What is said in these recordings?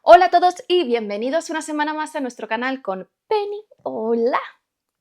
Hola a todos y bienvenidos una semana más a nuestro canal con Penny. Hola.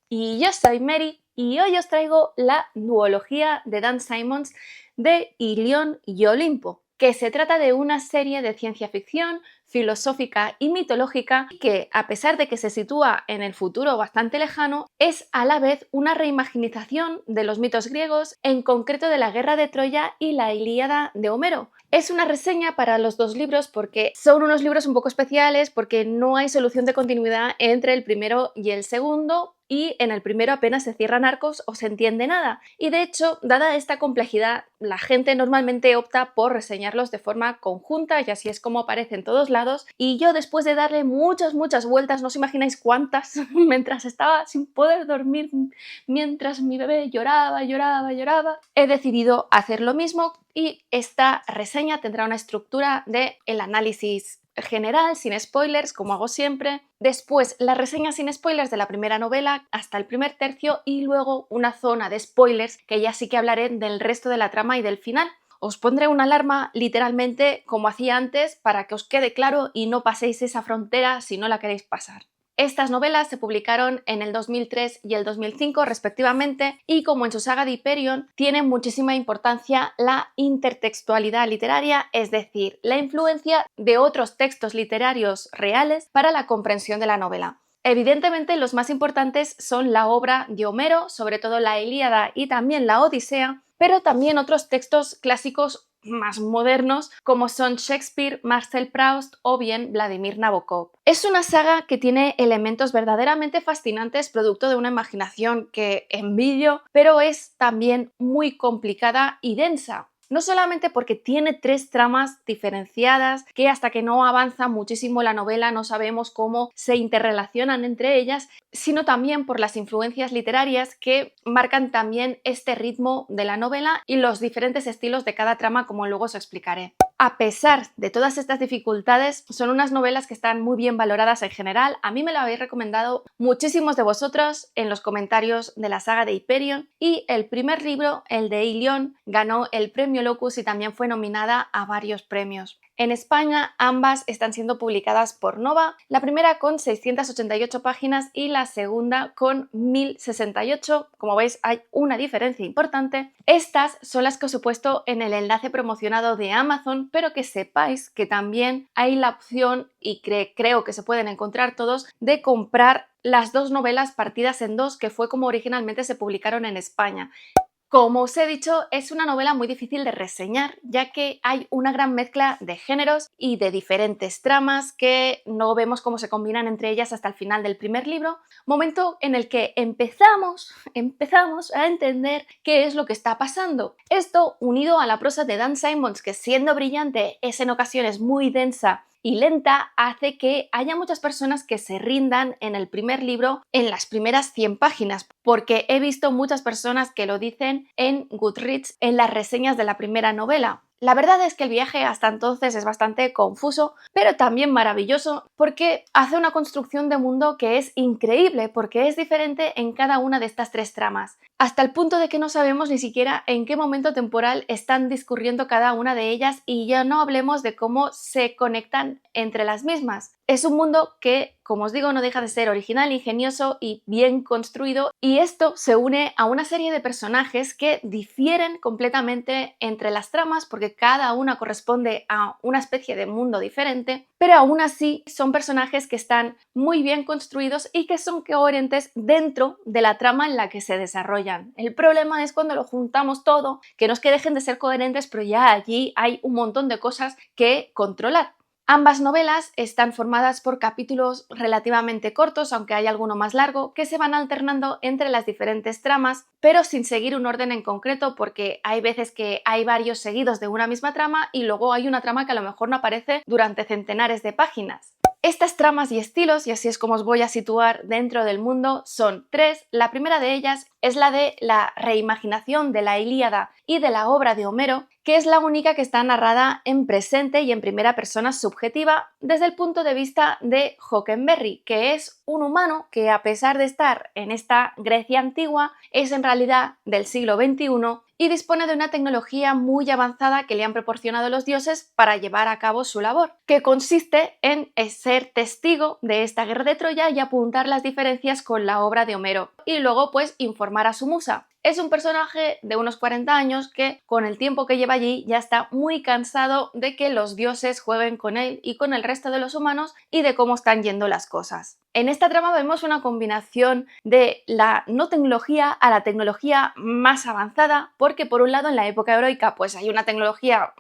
Y yo soy Mary y hoy os traigo la duología de Dan Simmons de Ilión y Olimpo, que se trata de una serie de ciencia ficción, filosófica y mitológica que, a pesar de que se sitúa en el futuro bastante lejano, es a la vez una reimaginación de los mitos griegos, en concreto de la Guerra de Troya y la Ilíada de Homero. Es una reseña para los dos libros porque son unos libros un poco especiales porque no hay solución de continuidad entre el primero y el segundo, y en el primero apenas se cierran arcos o se entiende nada. Y de hecho, dada esta complejidad, la gente normalmente opta por reseñarlos de forma conjunta y así es como aparece en todos lados. Y yo, después de darle muchas vueltas, no os imagináis cuántas, mientras estaba sin poder dormir, mientras mi bebé lloraba, he decidido hacer lo mismo y esta reseña tendrá una estructura de el análisis general, sin spoilers, como hago siempre. Después, la reseña sin spoilers de la primera novela hasta el primer tercio y luego una zona de spoilers que ya sí que hablaré del resto de la trama y del final. Os pondré una alarma literalmente como hacía antes para que os quede claro y no paséis esa frontera si no la queréis pasar. Estas novelas se publicaron en el 2003 y el 2005 respectivamente y, como en su saga de Hyperion, tiene muchísima importancia la intertextualidad literaria, es decir, la influencia de otros textos literarios reales para la comprensión de la novela. Evidentemente, los más importantes son la obra de Homero, sobre todo la Ilíada y también la Odisea, pero también otros textos clásicos más modernos como son Shakespeare, Marcel Proust o bien Vladimir Nabokov. Es una saga que tiene elementos verdaderamente fascinantes, producto de una imaginación que envidio, pero es también muy complicada y densa. No solamente porque tiene tres tramas diferenciadas que hasta que no avanza muchísimo la novela no sabemos cómo se interrelacionan entre ellas, sino también por las influencias literarias que marcan también este ritmo de la novela y los diferentes estilos de cada trama, como luego os explicaré. A pesar de todas estas dificultades, son unas novelas que están muy bien valoradas en general. A mí me lo habéis recomendado muchísimos de vosotros en los comentarios de la saga de Hyperion, y el primer libro, el de Ilión, ganó el premio Locus y también fue nominada a varios premios. En España ambas están siendo publicadas por Nova, la primera con 688 páginas y la segunda con 1068. Como veis, hay una diferencia importante. Estas son las que os he puesto en el enlace promocionado de Amazon, pero que sepáis que también hay la opción, y creo que se pueden encontrar todos, de comprar las dos novelas partidas en dos, que fue como originalmente se publicaron en España. Como os he dicho, es una novela muy difícil de reseñar, ya que hay una gran mezcla de géneros y de diferentes tramas que no vemos cómo se combinan entre ellas hasta el final del primer libro, momento en el que empezamos a entender qué es lo que está pasando. Esto, unido a la prosa de Dan Simmons, que siendo brillante es en ocasiones muy densa y lenta, hace que haya muchas personas que se rindan en el primer libro en las primeras 100 páginas, porque he visto muchas personas que lo dicen en Goodreads en las reseñas de la primera novela. La verdad es que el viaje hasta entonces es bastante confuso, pero también maravilloso, porque hace una construcción de mundo que es increíble, porque es diferente en cada una de estas tres tramas, hasta el punto de que no sabemos ni siquiera en qué momento temporal están discurriendo cada una de ellas, y ya no hablemos de cómo se conectan entre las mismas. Es un mundo que, como os digo, no deja de ser original, ingenioso y bien construido, y esto se une a una serie de personajes que difieren completamente entre las tramas porque cada una corresponde a una especie de mundo diferente, pero aún así son personajes que están muy bien construidos y que son coherentes dentro de la trama en la que se desarrollan. El problema es cuando lo juntamos todo, que no es que dejen de ser coherentes, pero ya allí hay un montón de cosas que controlar. Ambas novelas están formadas por capítulos relativamente cortos, aunque hay alguno más largo, que se van alternando entre las diferentes tramas, pero sin seguir un orden en concreto, porque hay veces que hay varios seguidos de una misma trama y luego hay una trama que a lo mejor no aparece durante centenares de páginas. Estas tramas y estilos, y así es como os voy a situar dentro del mundo, son tres. La primera de ellas es la de la reimaginación de la Ilíada y de la obra de Homero, que es la única que está narrada en presente y en primera persona subjetiva desde el punto de vista de Hockenberry, que es un humano que, a pesar de estar en esta Grecia antigua, es en realidad del siglo XXI y dispone de una tecnología muy avanzada que le han proporcionado los dioses para llevar a cabo su labor, que consiste en ser testigo de esta guerra de Troya y apuntar las diferencias con la obra de Homero, y luego pues informar a su musa. Es un personaje de unos 40 años que, con el tiempo que lleva allí, ya está muy cansado de que los dioses jueguen con él y con el resto de los humanos y de cómo están yendo las cosas. En esta trama vemos una combinación de la no tecnología a la tecnología más avanzada, porque por un lado en la época heroica pues hay una tecnología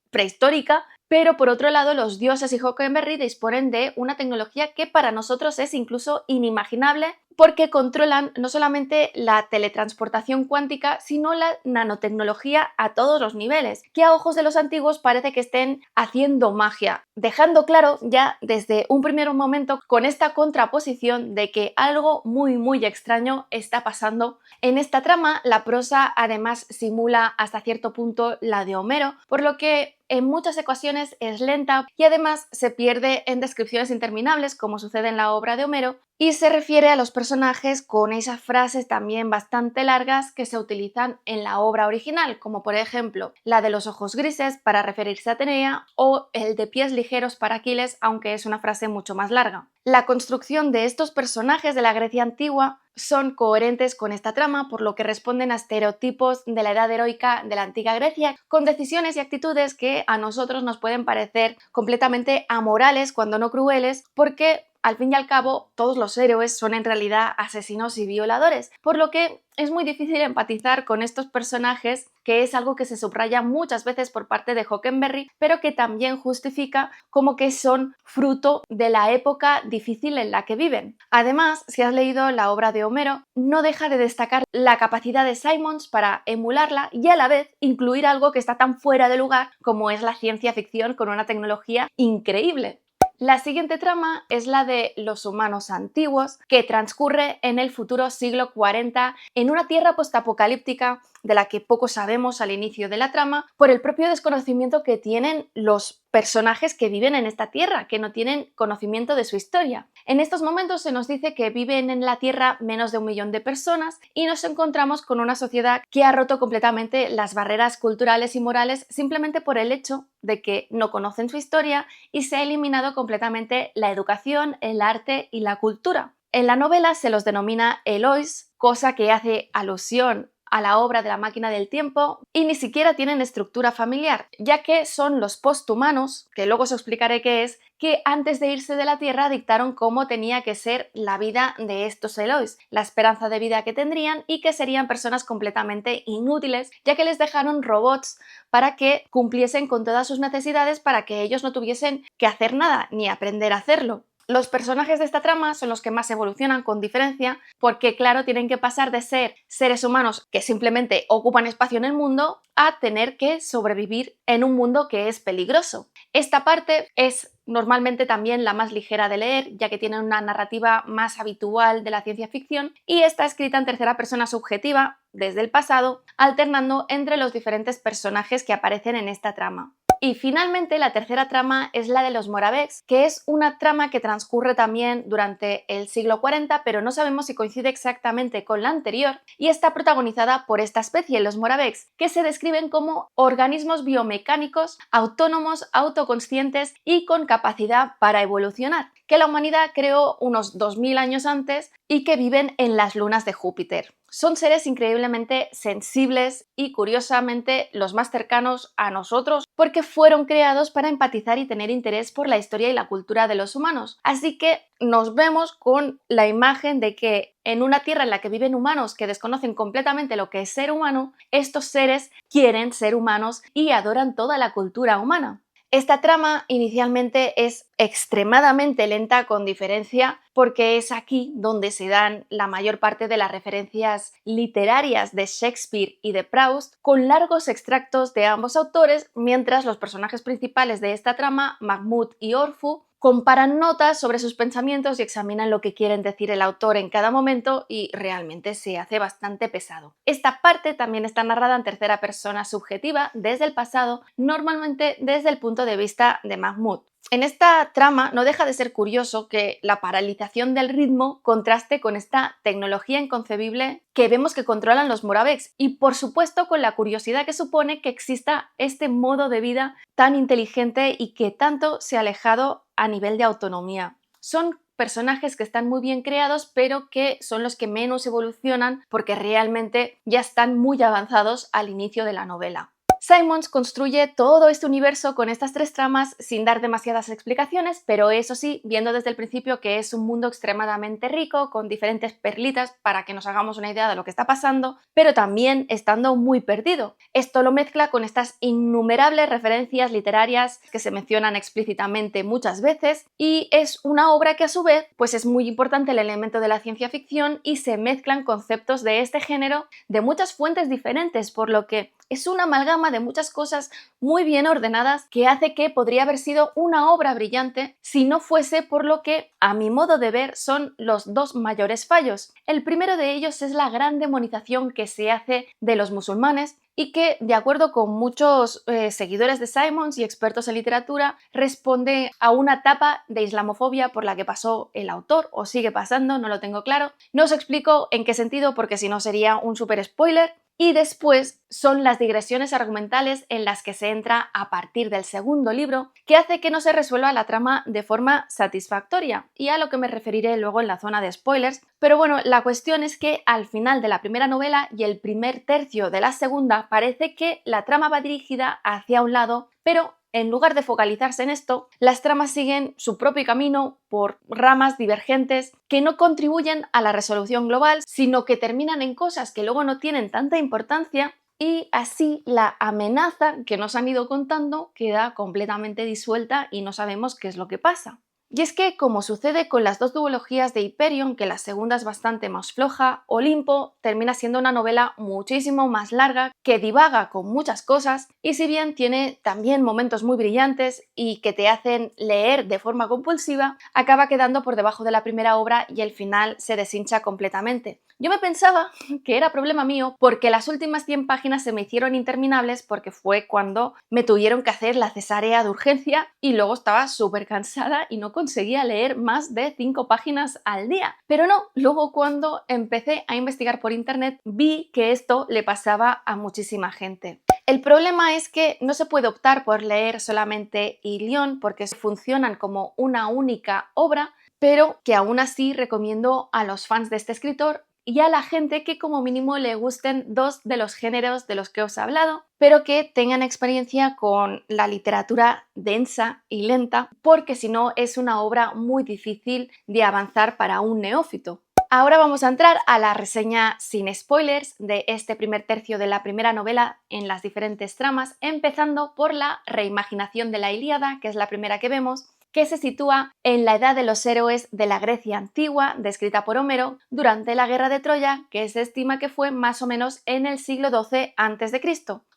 prehistórica, pero por otro lado los dioses y Hockenberry disponen de una tecnología que para nosotros es incluso inimaginable, porque controlan no solamente la teletransportación cuántica, sino la nanotecnología a todos los niveles, que a ojos de los antiguos parece que estén haciendo magia, dejando claro ya desde un primer momento con esta contraposición de que algo muy extraño está pasando. En esta trama la prosa además simula hasta cierto punto la de Homero, por lo que en muchas ocasiones es lenta y además se pierde en descripciones interminables, como sucede en la obra de Homero, y se refiere a los personajes con esas frases también bastante largas que se utilizan en la obra original, como por ejemplo la de los ojos grises para referirse a Atenea o el de pies ligeros para Aquiles, aunque es una frase mucho más larga. La construcción de estos personajes de la Grecia antigua son coherentes con esta trama, por lo que responden a estereotipos de la edad heroica de la antigua Grecia, con decisiones y actitudes que a nosotros nos pueden parecer completamente amorales, cuando no crueles, porque al fin y al cabo todos los héroes son en realidad asesinos y violadores, por lo que es muy difícil empatizar con estos personajes, que es algo que se subraya muchas veces por parte de Hockenberry, pero que también justifica como que son fruto de la época difícil en la que viven. Además, si has leído la obra de Homero, no deja de destacar la capacidad de Simons para emularla y a la vez incluir algo que está tan fuera de lugar como es la ciencia ficción con una tecnología increíble. La siguiente trama es la de los humanos antiguos, que transcurre en el futuro siglo 40 en una tierra postapocalíptica de la que poco sabemos al inicio de la trama por el propio desconocimiento que tienen los personajes que viven en esta tierra, que no tienen conocimiento de su historia. En estos momentos se nos dice que viven en la tierra menos de 1 millón de personas y nos encontramos con una sociedad que ha roto completamente las barreras culturales y morales simplemente por el hecho de que no conocen su historia y se ha eliminado completamente la educación, el arte y la cultura. En la novela se los denomina Elois, cosa que hace alusión a la obra de La máquina del tiempo, y ni siquiera tienen estructura familiar, ya que son los posthumanos, que luego os explicaré qué es, que antes de irse de la Tierra dictaron cómo tenía que ser la vida de estos Elois, la esperanza de vida que tendrían, y que serían personas completamente inútiles, ya que les dejaron robots para que cumpliesen con todas sus necesidades para que ellos no tuviesen que hacer nada ni aprender a hacerlo. Los personajes de esta trama son los que más evolucionan con diferencia, porque claro, tienen que pasar de ser seres humanos que simplemente ocupan espacio en el mundo a tener que sobrevivir en un mundo que es peligroso. Esta parte es normalmente también la más ligera de leer, ya que tiene una narrativa más habitual de la ciencia ficción y está escrita en tercera persona subjetiva, desde el pasado, alternando entre los diferentes personajes que aparecen en esta trama. Y finalmente la tercera trama es la de los Moraveks, que es una trama que transcurre también durante el siglo 40, pero no sabemos si coincide exactamente con la anterior, y está protagonizada por esta especie, los Moraveks, que se describen como organismos biomecánicos, autónomos, autoconscientes y con capacidad para evolucionar, que la humanidad creó unos 2000 años antes y que viven en las lunas de Júpiter. Son seres increíblemente sensibles y, curiosamente, los más cercanos a nosotros porque fueron creados para empatizar y tener interés por la historia y la cultura de los humanos. Así que nos vemos con la imagen de que en una tierra en la que viven humanos que desconocen completamente lo que es ser humano, estos seres quieren ser humanos y adoran toda la cultura humana. Esta trama inicialmente es extremadamente lenta con diferencia porque es aquí donde se dan la mayor parte de las referencias literarias de Shakespeare y de Proust, con largos extractos de ambos autores, mientras los personajes principales de esta trama, Mahmoud y Orfu, comparan notas sobre sus pensamientos y examinan lo que quieren decir el autor en cada momento y realmente se hace bastante pesado. Esta parte también está narrada en tercera persona subjetiva desde el pasado, normalmente desde el punto de vista de Mahmoud. En esta trama no deja de ser curioso que la paralización del ritmo contraste con esta tecnología inconcebible que vemos que controlan los Moraveks y por supuesto con la curiosidad que supone que exista este modo de vida tan inteligente y que tanto se ha alejado a nivel de autonomía. Son personajes que están muy bien creados, pero que son los que menos evolucionan porque realmente ya están muy avanzados al inicio de la novela. Simons construye todo este universo con estas tres tramas sin dar demasiadas explicaciones, pero eso sí, viendo desde el principio que es un mundo extremadamente rico, con diferentes perlitas para que nos hagamos una idea de lo que está pasando, pero también estando muy perdido. Esto lo mezcla con estas innumerables referencias literarias que se mencionan explícitamente muchas veces y es una obra que a su vez pues es muy importante el elemento de la ciencia ficción y se mezclan conceptos de este género de muchas fuentes diferentes, por lo que es una amalgama de muchas cosas muy bien ordenadas que hace que podría haber sido una obra brillante si no fuese por lo que, a mi modo de ver, son los dos mayores fallos. El primero de ellos es la gran demonización que se hace de los musulmanes y que, de acuerdo con muchos seguidores de Simons y expertos en literatura, responde a una etapa de islamofobia por la que pasó el autor, o sigue pasando, no lo tengo claro. No os explico en qué sentido porque si no sería un super spoiler. Y después son las digresiones argumentales en las que se entra a partir del segundo libro, que hace que no se resuelva la trama de forma satisfactoria, y a lo que me referiré luego en la zona de spoilers. Pero bueno, la cuestión es que al final de la primera novela y el primer tercio de la segunda parece que la trama va dirigida hacia un lado, pero en lugar de focalizarse en esto, las tramas siguen su propio camino por ramas divergentes que no contribuyen a la resolución global, sino que terminan en cosas que luego no tienen tanta importancia y así la amenaza que nos han ido contando queda completamente disuelta y no sabemos qué es lo que pasa. Y es que, como sucede con las dos duologías de Hyperion, que la segunda es bastante más floja, Olimpo termina siendo una novela muchísimo más larga, que divaga con muchas cosas, y si bien tiene también momentos muy brillantes y que te hacen leer de forma compulsiva, acaba quedando por debajo de la primera obra y el final se deshincha completamente. Yo me pensaba que era problema mío porque las últimas 100 páginas se me hicieron interminables porque fue cuando me tuvieron que hacer la cesárea de urgencia y luego estaba súper cansada y no conseguía leer más de 5 páginas al día. Pero no, luego cuando empecé a investigar por internet vi que esto le pasaba a muchísima gente. El problema es que no se puede optar por leer solamente Ilión porque funcionan como una única obra, pero que aún así recomiendo a los fans de este escritor y a la gente que como mínimo le gusten dos de los géneros de los que os he hablado, pero que tengan experiencia con la literatura densa y lenta, porque si no es una obra muy difícil de avanzar para un neófito. Ahora vamos a entrar a la reseña sin spoilers de este primer tercio de la primera novela en las diferentes tramas, empezando por la reimaginación de la Ilíada, que es la primera que vemos, que se sitúa en la edad de los héroes de la Grecia antigua, descrita por Homero, durante la guerra de Troya, que se estima que fue más o menos en el siglo XII a.C.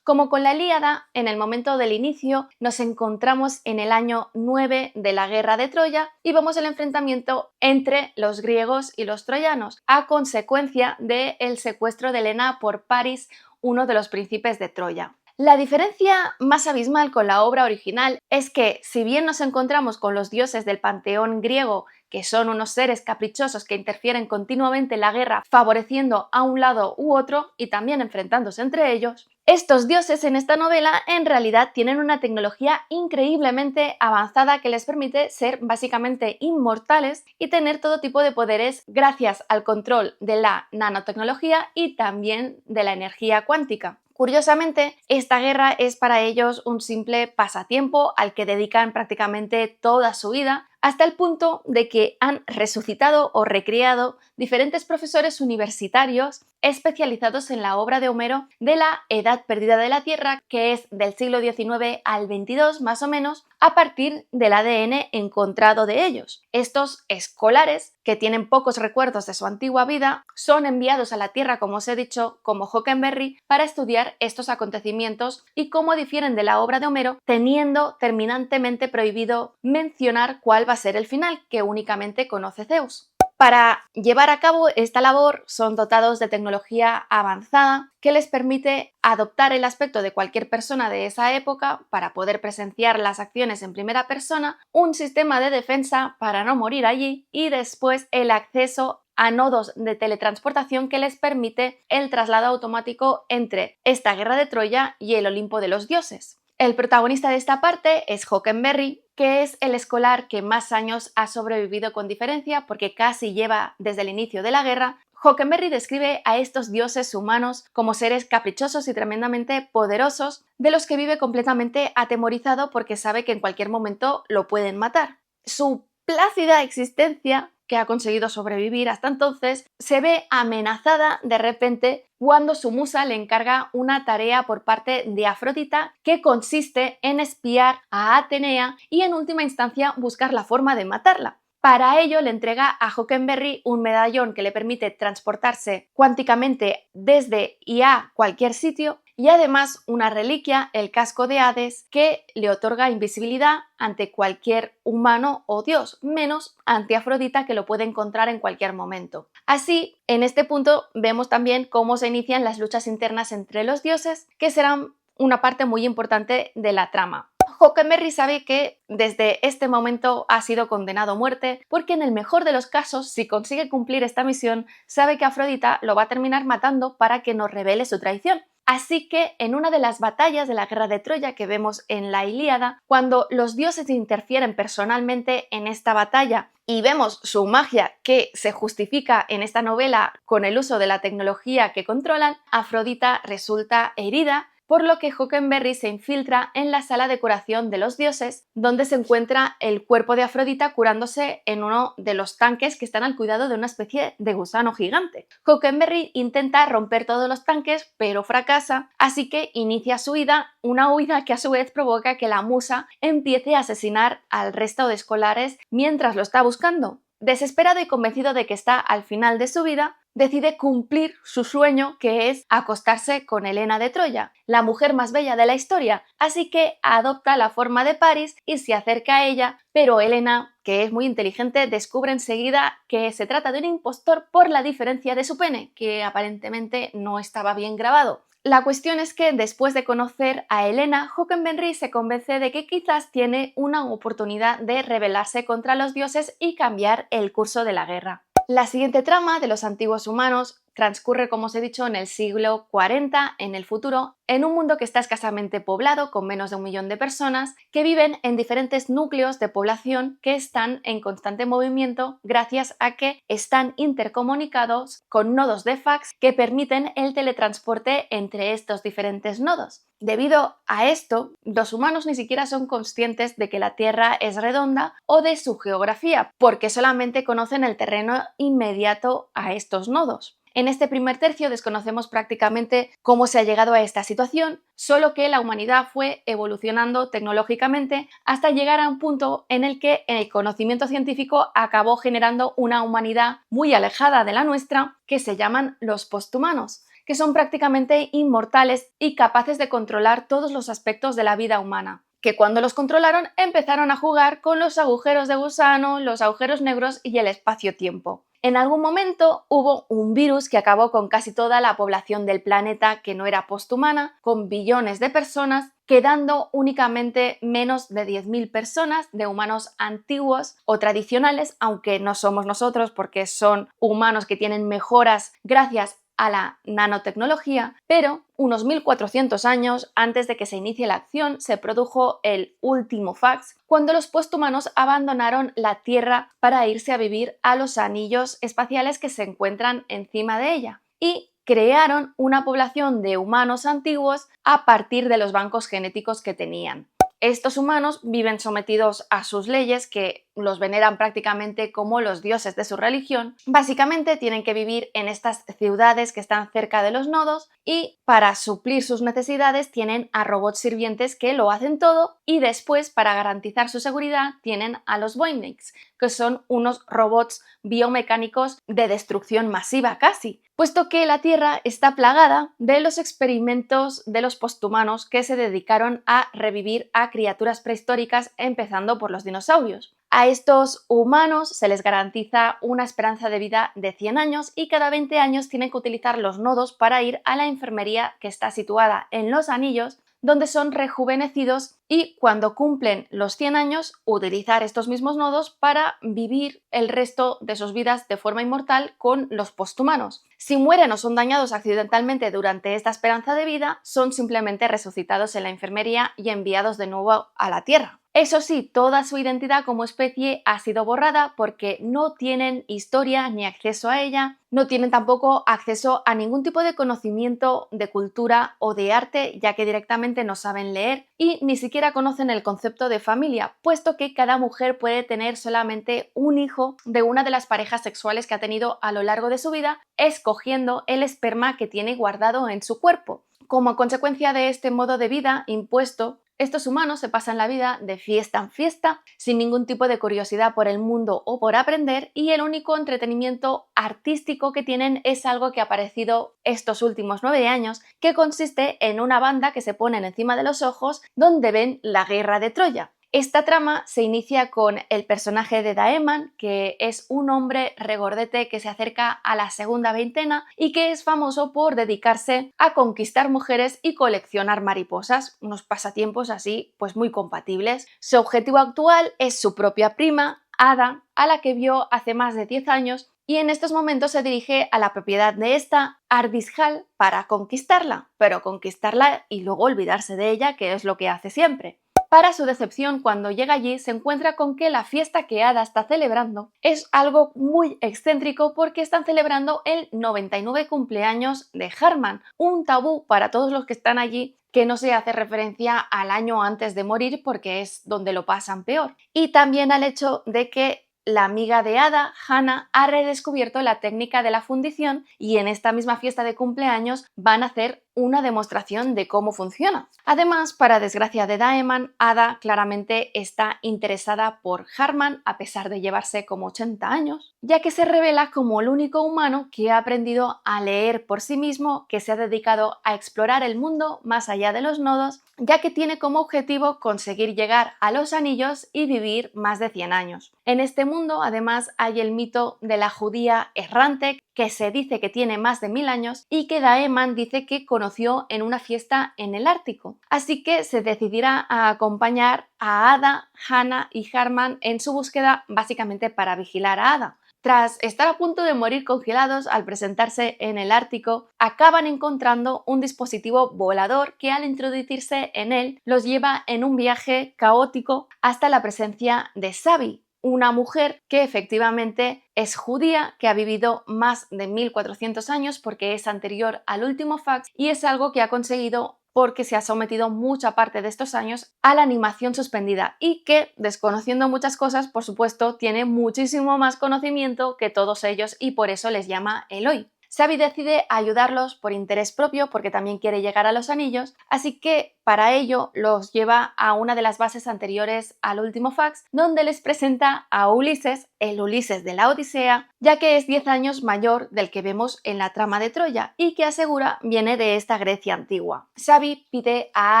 Como con la Ilíada, en el momento del inicio nos encontramos en el año 9 de la guerra de Troya y vemos el enfrentamiento entre los griegos y los troyanos, a consecuencia del secuestro de Helena por Paris, uno de los príncipes de Troya. La diferencia más abismal con la obra original es que, si bien nos encontramos con los dioses del panteón griego, que son unos seres caprichosos que interfieren continuamente en la guerra, favoreciendo a un lado u otro y también enfrentándose entre ellos, estos dioses en esta novela en realidad tienen una tecnología increíblemente avanzada que les permite ser básicamente inmortales y tener todo tipo de poderes gracias al control de la nanotecnología y también de la energía cuántica. Curiosamente, esta guerra es para ellos un simple pasatiempo al que dedican prácticamente toda su vida, hasta el punto de que han resucitado o recreado diferentes profesores universitarios especializados en la obra de Homero de la Edad Perdida de la Tierra, que es del siglo XIX al XXII más o menos, a partir del ADN encontrado de ellos. Estos escolares, que tienen pocos recuerdos de su antigua vida, son enviados a la Tierra, como os he dicho, como Hockenberry, para estudiar estos acontecimientos y cómo difieren de la obra de Homero, teniendo terminantemente prohibido mencionar cuál va a ser el final, que únicamente conoce Zeus. Para llevar a cabo esta labor son dotados de tecnología avanzada que les permite adoptar el aspecto de cualquier persona de esa época para poder presenciar las acciones en primera persona, un sistema de defensa para no morir allí y después el acceso a nodos de teletransportación que les permite el traslado automático entre esta guerra de Troya y el Olimpo de los dioses. El protagonista de esta parte es Hockenberry, que es el escolar que más años ha sobrevivido con diferencia porque casi lleva desde el inicio de la guerra. Hockenberry describe a estos dioses humanos como seres caprichosos y tremendamente poderosos, de los que vive completamente atemorizado porque sabe que en cualquier momento lo pueden matar. Su plácida existencia, que ha conseguido sobrevivir hasta entonces, se ve amenazada de repente cuando su musa le encarga una tarea por parte de Afrodita que consiste en espiar a Atenea y en última instancia buscar la forma de matarla. Para ello le entrega a Hockenberry un medallón que le permite transportarse cuánticamente desde y a cualquier sitio y además una reliquia, el casco de Hades, que le otorga invisibilidad ante cualquier humano o dios, menos ante Afrodita, que lo puede encontrar en cualquier momento. Así, en este punto vemos también cómo se inician las luchas internas entre los dioses, que serán una parte muy importante de la trama. Hockenberry sabe que desde este momento ha sido condenado a muerte porque en el mejor de los casos, si consigue cumplir esta misión, sabe que Afrodita lo va a terminar matando para que nos revele su traición. Así que en una de las batallas de la guerra de Troya que vemos en la Ilíada, cuando los dioses interfieren personalmente en esta batalla y vemos su magia que se justifica en esta novela con el uso de la tecnología que controlan, Afrodita resulta herida, por lo que Hockenberry se infiltra en la sala de curación de los dioses, donde se encuentra el cuerpo de Afrodita curándose en uno de los tanques que están al cuidado de una especie de gusano gigante. Hockenberry intenta romper todos los tanques, pero fracasa, así que inicia su huida, una huida que a su vez provoca que la musa empiece a asesinar al resto de escolares mientras lo está buscando. Desesperado y convencido de que está al final de su vida, decide cumplir su sueño, que es acostarse con Helena de Troya, la mujer más bella de la historia, así que adopta la forma de Paris y se acerca a ella, pero Helena, que es muy inteligente, descubre enseguida que se trata de un impostor por la diferencia de su pene, que aparentemente no estaba bien grabado. La cuestión es que después de conocer a Helena, Hockenberry se convence de que quizás tiene una oportunidad de rebelarse contra los dioses y cambiar el curso de la guerra. La siguiente trama de los antiguos humanos transcurre, como os he dicho, en el siglo 40, en el futuro, en un mundo que está escasamente poblado, con menos de 1 millón de personas, que viven en diferentes núcleos de población que están en constante movimiento gracias a que están intercomunicados con nodos de fax que permiten el teletransporte entre estos diferentes nodos. Debido a esto, los humanos ni siquiera son conscientes de que la Tierra es redonda o de su geografía, porque solamente conocen el terreno inmediato a estos nodos. En este primer tercio desconocemos prácticamente cómo se ha llegado a esta situación, solo que la humanidad fue evolucionando tecnológicamente hasta llegar a un punto en el que el conocimiento científico acabó generando una humanidad muy alejada de la nuestra, que se llaman los posthumanos, que son prácticamente inmortales y capaces de controlar todos los aspectos de la vida humana, que cuando los controlaron empezaron a jugar con los agujeros de gusano, los agujeros negros y el espacio-tiempo. En algún momento hubo un virus que acabó con casi toda la población del planeta que no era posthumana, con billones de personas, quedando únicamente menos de 10.000 personas de humanos antiguos o tradicionales, aunque no somos nosotros porque son humanos que tienen mejoras gracias a la nanotecnología, pero unos 1400 años antes de que se inicie la acción se produjo el último fax, cuando los posthumanos abandonaron la Tierra para irse a vivir a los anillos espaciales que se encuentran encima de ella y crearon una población de humanos antiguos a partir de los bancos genéticos que tenían. Estos humanos viven sometidos a sus leyes que los veneran prácticamente como los dioses de su religión, básicamente tienen que vivir en estas ciudades que están cerca de los nodos y para suplir sus necesidades tienen a robots sirvientes que lo hacen todo y después, para garantizar su seguridad, tienen a los Voiniks, que son unos robots biomecánicos de destrucción masiva casi, puesto que la Tierra está plagada de los experimentos de los posthumanos que se dedicaron a revivir a criaturas prehistóricas, empezando por los dinosaurios. A estos humanos se les garantiza una esperanza de vida de 100 años y cada 20 años tienen que utilizar los nodos para ir a la enfermería que está situada en los anillos, donde son rejuvenecidos y cuando cumplen los 100 años utilizar estos mismos nodos para vivir el resto de sus vidas de forma inmortal con los posthumanos. Si mueren o son dañados accidentalmente durante esta esperanza de vida, son simplemente resucitados en la enfermería y enviados de nuevo a la Tierra. Eso sí, toda su identidad como especie ha sido borrada porque no tienen historia ni acceso a ella, no tienen tampoco acceso a ningún tipo de conocimiento de cultura o de arte, ya que directamente no saben leer y ni siquiera conocen el concepto de familia, puesto que cada mujer puede tener solamente un hijo de una de las parejas sexuales que ha tenido a lo largo de su vida, escogiendo el esperma que tiene guardado en su cuerpo. Como consecuencia de este modo de vida impuesto, estos humanos se pasan la vida de fiesta en fiesta, sin ningún tipo de curiosidad por el mundo o por aprender, y el único entretenimiento artístico que tienen es algo que ha aparecido estos últimos 9 años, que consiste en una banda que se ponen encima de los ojos donde ven la guerra de Troya. Esta trama se inicia con el personaje de Daeman, que es un hombre regordete que se acerca a la segunda veintena y que es famoso por dedicarse a conquistar mujeres y coleccionar mariposas, unos pasatiempos así pues muy compatibles. Su objetivo actual es su propia prima, Ada, a la que vio hace más de 10 años y en estos momentos se dirige a la propiedad de esta, Ardishal, para conquistarla, pero conquistarla y luego olvidarse de ella, que es lo que hace siempre. Para su decepción, cuando llega allí se encuentra con que la fiesta que Ada está celebrando es algo muy excéntrico porque están celebrando el 99 cumpleaños de Harman, un tabú para todos los que están allí que no se hace referencia al año antes de morir porque es donde lo pasan peor. Y también al hecho de que la amiga de Ada, Hannah, ha redescubierto la técnica de la fundición y en esta misma fiesta de cumpleaños van a hacer una demostración de cómo funciona. Además, para desgracia de Daeman, Ada claramente está interesada por Harman a pesar de llevarse como 80 años, ya que se revela como el único humano que ha aprendido a leer por sí mismo, que se ha dedicado a explorar el mundo más allá de los nodos, ya que tiene como objetivo conseguir llegar a los anillos y vivir más de 100 años. En este mundo, además, hay el mito de la judía errante, que se dice que tiene más de 1000 años y que Daeman dice que conoció en una fiesta en el Ártico. Así que se decidirá a acompañar a Ada, Hannah y Harman en su búsqueda, básicamente para vigilar a Ada. Tras estar a punto de morir congelados al presentarse en el Ártico, acaban encontrando un dispositivo volador que al introducirse en él los lleva en un viaje caótico hasta la presencia de Sabi, una mujer que efectivamente es judía, que ha vivido más de 1400 años porque es anterior al último fax y es algo que ha conseguido porque se ha sometido mucha parte de estos años a la animación suspendida y que, desconociendo muchas cosas, por supuesto, tiene muchísimo más conocimiento que todos ellos y por eso les llama Eloi. Sabi decide ayudarlos por interés propio porque también quiere llegar a los anillos, así que para ello los lleva a una de las bases anteriores al último fax, donde les presenta a Ulises, el Ulises de la Odisea, ya que es 10 años mayor del que vemos en la trama de Troya y que asegura viene de esta Grecia antigua. Sabi pide a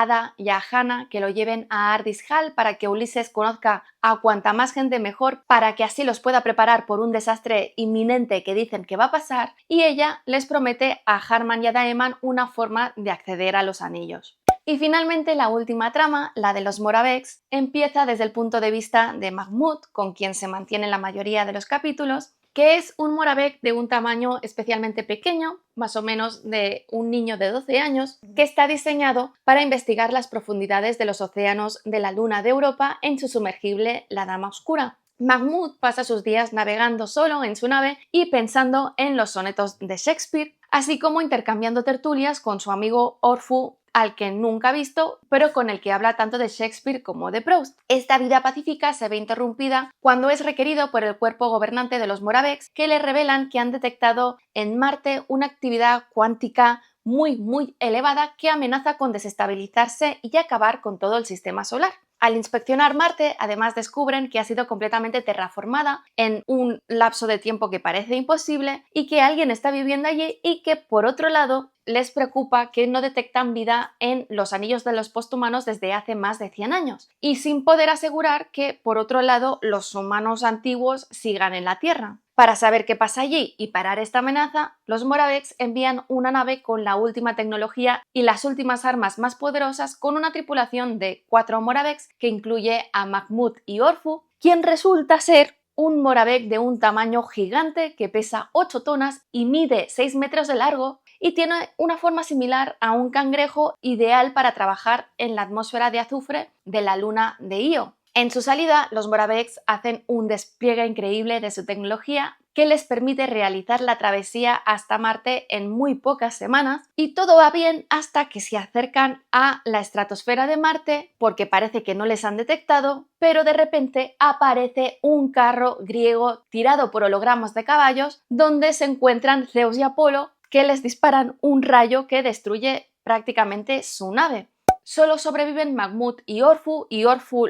Ada y a Hannah que lo lleven a Ardishal para que Ulises conozca a cuanta más gente mejor, para que así los pueda preparar por un desastre inminente que dicen que va a pasar, y ella les promete a Harman y a Daeman una forma de acceder a los anillos. Y finalmente la última trama, la de los Moraveks, empieza desde el punto de vista de Mahmud, con quien se mantiene la mayoría de los capítulos, que es un Moravek de un tamaño especialmente pequeño, más o menos de un niño de 12 años, que está diseñado para investigar las profundidades de los océanos de la luna de Europa en su sumergible La Dama Oscura. Mahmud pasa sus días navegando solo en su nave y pensando en los sonetos de Shakespeare, así como intercambiando tertulias con su amigo Orfu al que nunca ha visto, pero con el que habla tanto de Shakespeare como de Proust. Esta vida pacífica se ve interrumpida cuando es requerido por el cuerpo gobernante de los Moraveks, que le revelan que han detectado en Marte una actividad cuántica muy elevada que amenaza con desestabilizarse y acabar con todo el sistema solar. Al inspeccionar Marte, además descubren que ha sido completamente terraformada en un lapso de tiempo que parece imposible y que alguien está viviendo allí, y que, por otro lado, les preocupa que no detectan vida en los anillos de los posthumanos desde hace más de 100 años, y sin poder asegurar que, por otro lado, los humanos antiguos sigan en la Tierra. Para saber qué pasa allí y parar esta amenaza, los Moraveks envían una nave con la última tecnología y las últimas armas más poderosas, con una tripulación de 4 Moraveks que incluye a Mahmoud y Orfu, quien resulta ser un Moravek de un tamaño gigante que pesa 8 tonas y mide 6 metros de largo, y tiene una forma similar a un cangrejo, ideal para trabajar en la atmósfera de azufre de la luna de Io. En su salida, los Moraveks hacen un despliegue increíble de su tecnología que les permite realizar la travesía hasta Marte en muy pocas semanas, y todo va bien hasta que se acercan a la estratosfera de Marte, porque parece que no les han detectado, pero de repente aparece un carro griego tirado por hologramas de caballos, donde se encuentran Zeus y Apolo, que les disparan un rayo que destruye prácticamente su nave. Solo sobreviven Mahmoud y Orfu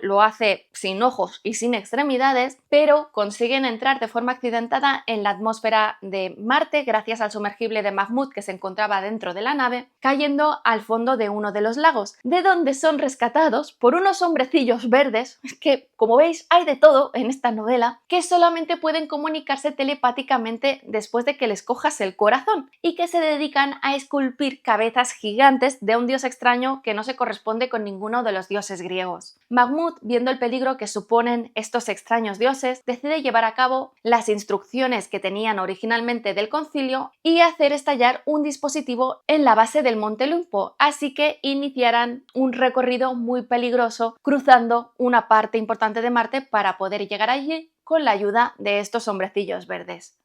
lo hace sin ojos y sin extremidades, pero consiguen entrar de forma accidentada en la atmósfera de Marte gracias al sumergible de Mahmoud, que se encontraba dentro de la nave, cayendo al fondo de uno de los lagos, de donde son rescatados por unos hombrecillos verdes, que, como veis, hay de todo en esta novela, que solamente pueden comunicarse telepáticamente después de que les cojas el corazón, y que se dedican a esculpir cabezas gigantes de un dios extraño que no se corresponde con ninguno de los dioses griegos. Mahmoud, viendo el peligro que suponen estos extraños dioses, decide llevar a cabo las instrucciones que tenían originalmente del concilio y hacer estallar un dispositivo en la base del Monte Olimpo, así que iniciarán un recorrido muy peligroso cruzando una parte importante de Marte para poder llegar allí con la ayuda de estos hombrecillos verdes.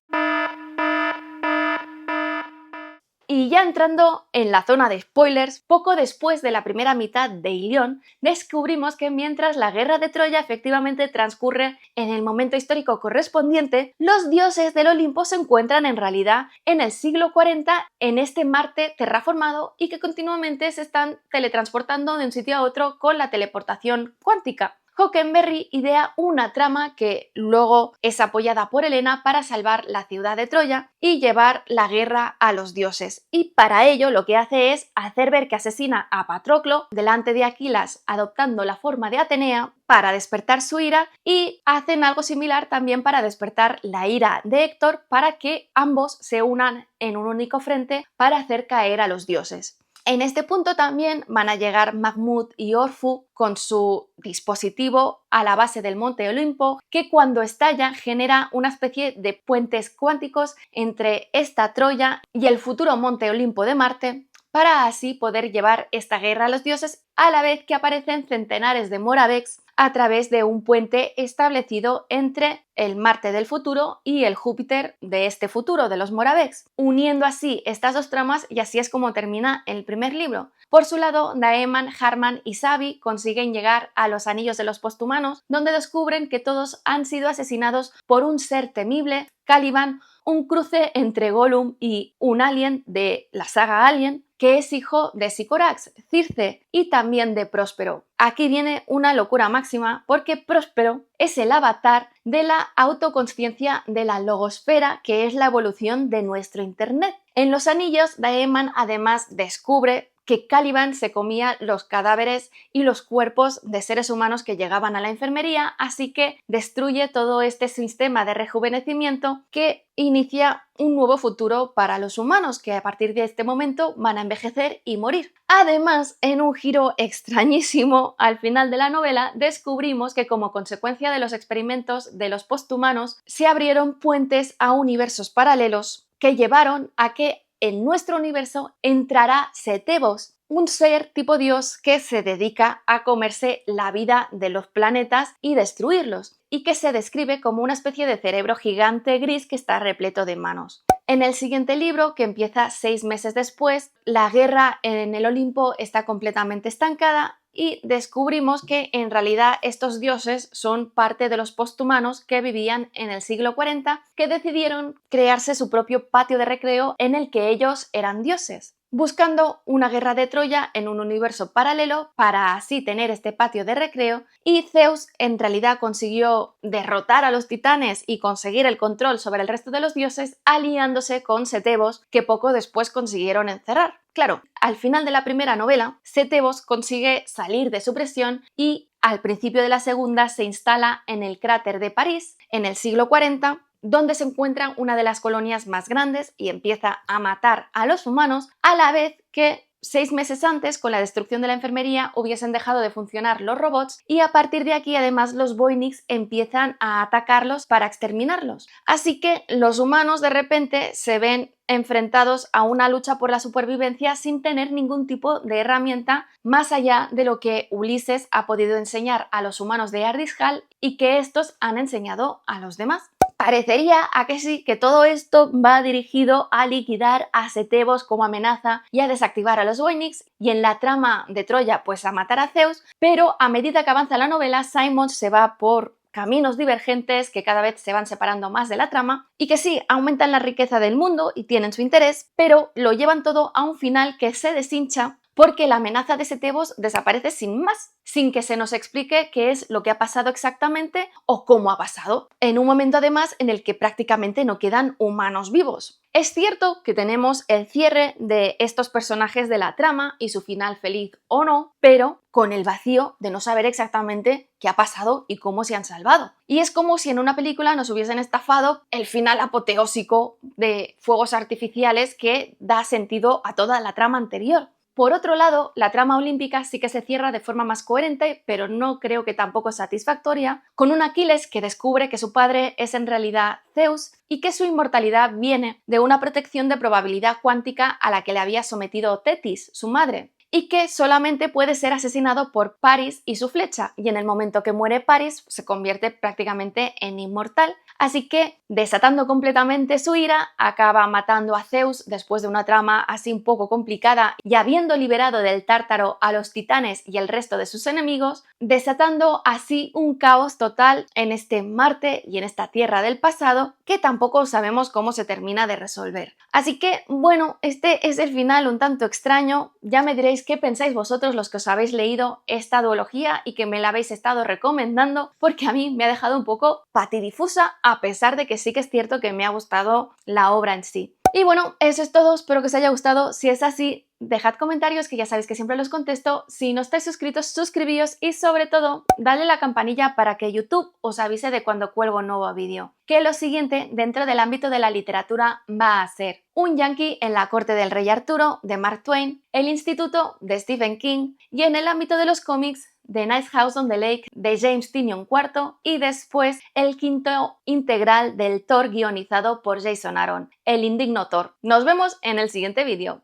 Y ya entrando en la zona de spoilers, poco después de la primera mitad de Ilión, descubrimos que mientras la guerra de Troya efectivamente transcurre en el momento histórico correspondiente, los dioses del Olimpo se encuentran en realidad en el siglo 40 en este Marte terraformado, y que continuamente se están teletransportando de un sitio a otro con la teleportación cuántica. Hockenberry idea una trama que luego es apoyada por Helena para salvar la ciudad de Troya y llevar la guerra a los dioses. Y para ello lo que hace es hacer ver que asesina a Patroclo delante de Aquilas, adoptando la forma de Atenea para despertar su ira, y hacen algo similar también para despertar la ira de Héctor, para que ambos se unan en un único frente para hacer caer a los dioses. En este punto también van a llegar Mahmoud y Orfu con su dispositivo a la base del Monte Olimpo, que cuando estalla genera una especie de puentes cuánticos entre esta Troya y el futuro Monte Olimpo de Marte, para así poder llevar esta guerra a los dioses, a la vez que aparecen centenares de Moraveks a través de un puente establecido entre el Marte del futuro y el Júpiter de este futuro, de los Moraveks, uniendo así estas dos tramas, y así es como termina el primer libro. Por su lado, Daeman, Harman y Savi consiguen llegar a los anillos de los posthumanos, donde descubren que todos han sido asesinados por un ser temible, Caliban, un cruce entre Gollum y un alien de la saga Alien, que es hijo de Sycorax, Circe y también de Próspero. Aquí viene una locura máxima, porque Próspero es el avatar de la autoconsciencia de la logosfera, que es la evolución de nuestro Internet. En los anillos, Daeman además descubre que Caliban se comía los cadáveres y los cuerpos de seres humanos que llegaban a la enfermería, así que destruye todo este sistema de rejuvenecimiento que inicia un nuevo futuro para los humanos, que a partir de este momento van a envejecer y morir. Además, en un giro extrañísimo, al final de la novela descubrimos que, como consecuencia de los experimentos de los posthumanos, se abrieron puentes a universos paralelos que llevaron a que en nuestro universo entrará Setebos, un ser tipo dios que se dedica a comerse la vida de los planetas y destruirlos, y que se describe como una especie de cerebro gigante gris que está repleto de manos. En el siguiente libro, que empieza 6 meses después, la guerra en el Olimpo está completamente estancada y descubrimos que en realidad estos dioses son parte de los posthumanos que vivían en el siglo 40, que decidieron crearse su propio patio de recreo en el que ellos eran dioses, buscando una guerra de Troya en un universo paralelo para así tener este patio de recreo, y Zeus en realidad consiguió derrotar a los titanes y conseguir el control sobre el resto de los dioses aliándose con Setebos, que poco después consiguieron encerrar. Claro, al final de la primera novela, Setebos consigue salir de su prisión y al principio de la segunda se instala en el cráter de París, en el siglo 40, donde se encuentra una de las colonias más grandes y empieza a matar a los humanos, a la vez que 6 meses antes, con la destrucción de la enfermería, hubiesen dejado de funcionar los robots y a partir de aquí además los Voynix empiezan a atacarlos para exterminarlos. Así que los humanos de repente se ven enfrentados a una lucha por la supervivencia sin tener ningún tipo de herramienta más allá de lo que Ulises ha podido enseñar a los humanos de Ardishal y que estos han enseñado a los demás. Parecería a que sí, que todo esto va dirigido a liquidar a Setebos como amenaza y a desactivar a los Voynix, y en la trama de Troya pues a matar a Zeus, pero a medida que avanza la novela, Simons se va por caminos divergentes que cada vez se van separando más de la trama y que sí, aumentan la riqueza del mundo y tienen su interés, pero lo llevan todo a un final que se deshincha porque la amenaza de Setebos desaparece sin más, sin que se nos explique qué es lo que ha pasado exactamente o cómo ha pasado, en un momento además en el que prácticamente no quedan humanos vivos. Es cierto que tenemos el cierre de estos personajes de la trama y su final feliz o no, pero con el vacío de no saber exactamente qué ha pasado y cómo se han salvado. Y es como si en una película nos hubiesen estafado el final apoteósico de fuegos artificiales que da sentido a toda la trama anterior. Por otro lado, la trama olímpica sí que se cierra de forma más coherente, pero no creo que tampoco satisfactoria, con un Aquiles que descubre que su padre es en realidad Zeus y que su inmortalidad viene de una protección de probabilidad cuántica a la que le había sometido Tetis, su madre, y que solamente puede ser asesinado por Paris y su flecha, y en el momento que muere Paris se convierte prácticamente en inmortal. Así que, desatando completamente su ira, acaba matando a Zeus después de una trama así un poco complicada y habiendo liberado del Tártaro a los titanes y el resto de sus enemigos, desatando así un caos total en este Marte y en esta Tierra del pasado que tampoco sabemos cómo se termina de resolver. Así que, bueno, este es el final un tanto extraño. Ya me diréis qué pensáis vosotros los que os habéis leído esta duología y que me la habéis estado recomendando, porque a mí me ha dejado un poco patidifusa, a pesar de que sí que es cierto que me ha gustado la obra en sí. Y bueno, eso es todo, espero que os haya gustado. Si es así, dejad comentarios que ya sabéis que siempre los contesto. Si no estáis suscritos, suscribíos y sobre todo, dale a la campanilla para que YouTube os avise de cuando cuelgo un nuevo vídeo. Que lo siguiente dentro del ámbito de la literatura va a ser Un yankee en la corte del rey Arturo de Mark Twain, El instituto de Stephen King y en el ámbito de los cómics The Nice House on the Lake de James Tynion IV y después el quinto integral del Thor guionizado por Jason Aaron, El indigno Thor. Nos vemos en el siguiente vídeo.